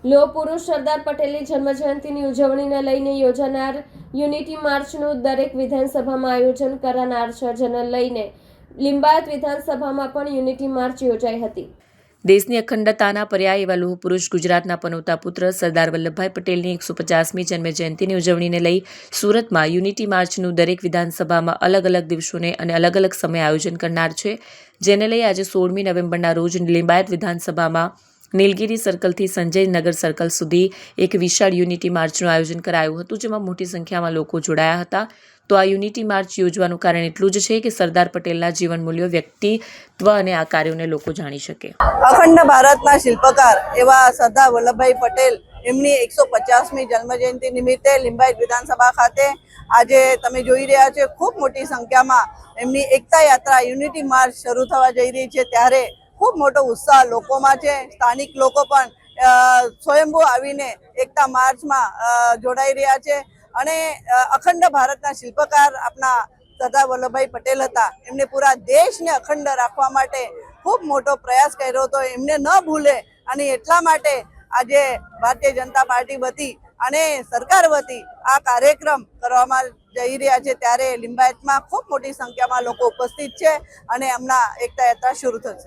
લોહ પુરુષ સરદાર પટેલની જન્મજયંતિની ઉજવણીને લઈને યોજાનાર યુનિટી માર્ચનું દરેક વિધાનસભામાં આયોજન કરાનાર છે, જેને લઈને લિંબાયત વિધાનસભામાં પણ યુનિટી માર્ચ યોજાઈ હતી। દેશની અખંડતાના પર્યાય એવા લોહ પુરુષ ગુજરાતના પનોતા પુત્ર સરદાર વલ્લભભાઈ પટેલની 150મી જન્મજયંતિની ઉજવણીને લઈ સુરતમાં યુનિટી માર્ચનું દરેક વિધાનસભામાં અલગ અલગ દિવસોને અને અલગ અલગ સમયે આયોજન કરનાર છે, જેને લઈ આજે 16મી નવેમ્બરના રોજ લિંબાયત વિધાનસભામાં નીલગિરી સર્કલથી સંજયનગર સર્કલ સુધી એક વિશાળ યુનિટી માર્ચનું આયોજન કરાયું હતું, જેમાં મોટી સંખ્યામાં લોકો જોડાયા હતા। તો આ યુનિટી માર્ચ યોજવાનું કારણ એટલું જ છે કે સરદાર પટેલના જીવન મૂલ્યો, વ્યક્તિત્વ અને આ કાર્યોને લોકો જાણી શકે। અખંડ ભારતના શિલ્પકાર એવા સરદાર વલ્લભભાઈ પટેલ એમની 150મી જન્મજયંતિ નિમિત્તે લિંબાયત વિધાનસભા ખાતે આજે તમે જોઈ રહ્યા છો ખૂબ મોટી સંખ્યામાં એમની એકતા યાત્રા યુનિટી માર્ચ શરૂ થવા જઈ રહી છે, ત્યારે ખૂબ મોટો ઉત્સાહ લોકોમાં છે। સ્થાનિક લોકો પણ સ્વયંભૂ આવીને એકતા માર્ચમાં જોડાઈ રહ્યા છે અને અખંડ ભારતના શિલ્પકાર આપણા સરદાર વલ્લભભાઈ પટેલ હતા। એમને પૂરા દેશને અખંડ રાખવા માટે ખૂબ મોટો પ્રયાસ કર્યો હતો, એમને ન ભૂલે અને એટલા માટે આજે ભારતીય જનતા પાર્ટી વતી અને સરકાર વતી આ કાર્યક્રમ કરવામાં જઈ રહ્યા છે, ત્યારે લિંબાયતમાં ખૂબ મોટી સંખ્યામાં લોકો ઉપસ્થિત છે અને હમણાં એકતા યાત્રા શરૂ થશે।